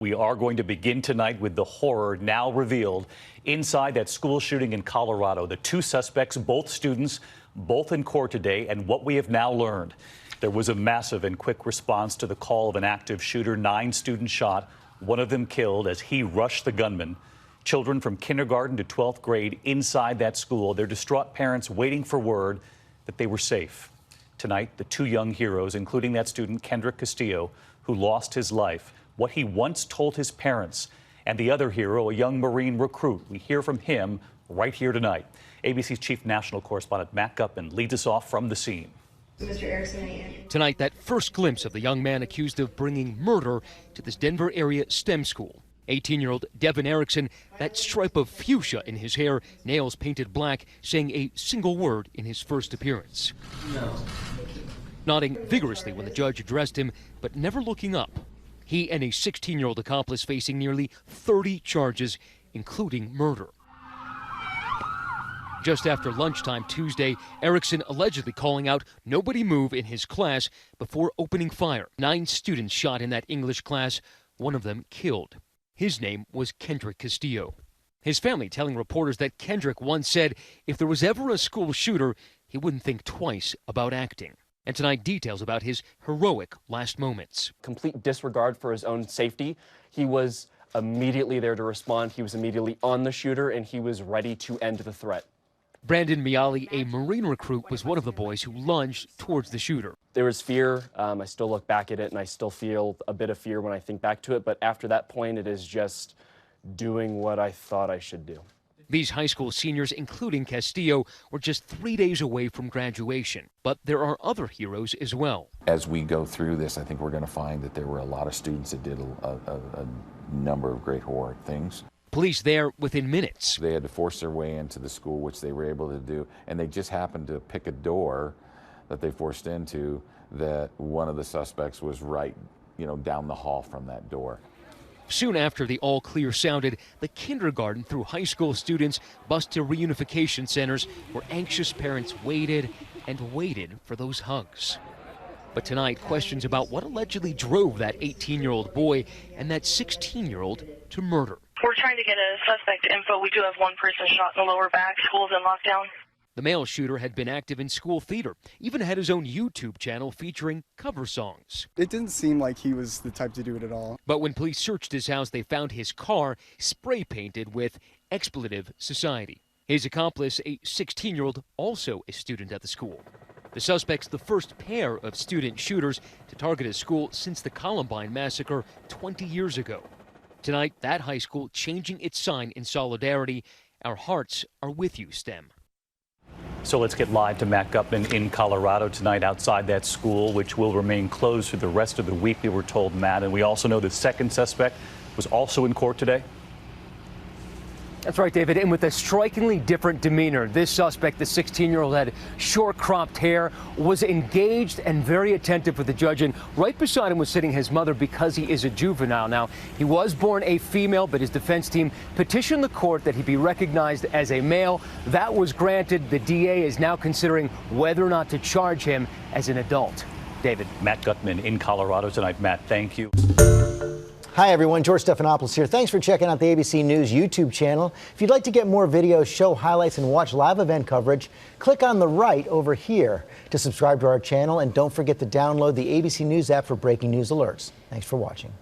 We are going to begin tonight with the horror now revealed inside that school shooting in Colorado. The two suspects, both students, both in court today, and what we have now learned. There was a massive and quick response to the call of an active shooter. 9 students shot, one of them killed as he rushed the gunman. Children from kindergarten to 12th grade inside that school, their distraught parents waiting for word that they were safe. Tonight, the two young heroes, including that student, Kendrick Castillo, who lost his life, what he once told his parents, and the other hero, a young Marine recruit. We hear from him right here tonight. ABC's chief national correspondent Matt Gutman leads us off from the scene. Mr. Erickson. Tonight, that first glimpse of the young man accused of bringing murder to this Denver area STEM school. 18-year-old Devin Erickson, that stripe of fuchsia in his hair, nails painted black, saying a single word in his first appearance. No. Nodding vigorously when the judge addressed him, but never looking up. He and a 16-year-old accomplice facing nearly 30 charges, including murder. Just after lunchtime Tuesday, Erickson allegedly calling out "nobody move" in his class before opening fire. 9 students shot in that English class, one of them killed. His name was Kendrick Castillo. His family telling reporters that Kendrick once said if there was ever a school shooter, he wouldn't think twice about acting. And tonight, details about his heroic last moments. Complete disregard for his own safety. He was immediately there to respond. He was immediately on the shooter, and he was ready to end the threat. Brandon Miali, a Marine recruit, was one of the boys who lunged towards the shooter. There was fear. I still look back at it, and I still feel a bit of fear when I think back to it. But after that point, it is just doing what I thought I should do. These high school seniors, including Castillo, were just 3 days away from graduation. But there are other heroes as well. As we go through this, I think we're going to find that there were a lot of students that did a number of great heroic things. Police there within minutes. They had to force their way into the school, which they were able to do, and they just happened to pick a door that they forced into that one of the suspects was right, down the hall from that door. Soon after the all clear sounded, the kindergarten through high school students bused to reunification centers where anxious parents waited and waited for those hugs. But tonight, questions about what allegedly drove that 18-year-old boy and that 16-year-old to murder. We're trying to get a suspect info. We do have one person shot in the lower back. School's in lockdown. The male shooter had been active in school theater, even had his own YouTube channel featuring cover songs. It didn't seem like he was the type to do it at all. But when police searched his house, they found his car spray painted with Expletive Society. His accomplice, a 16-year-old, also a student at the school. The suspect's the first pair of student shooters to target a school since the Columbine massacre 20 years ago. Tonight, that high school changing its sign in solidarity. Our hearts are with you, STEM. So let's get live to Matt Gutman in Colorado tonight outside that school, which will remain closed for the rest of the week, we were told, Matt. And we also know the second suspect was also in court today. That's right, David. And with a strikingly different demeanor, this suspect, the 16-year-old, had short cropped hair, was engaged and very attentive with the judge. And right beside him was sitting his mother because he is a juvenile. Now, he was born a female, but his defense team petitioned the court that he be recognized as a male. That was granted. The DA is now considering whether or not to charge him as an adult. David. Matt Gutman in Colorado tonight. Matt, thank you. Hi, everyone. George Stephanopoulos here. Thanks for checking out the ABC News YouTube channel. If you'd like to get more videos, show highlights, and watch live event coverage, click on the right over here to subscribe to our channel. And don't forget to download the ABC News app for breaking news alerts. Thanks for watching.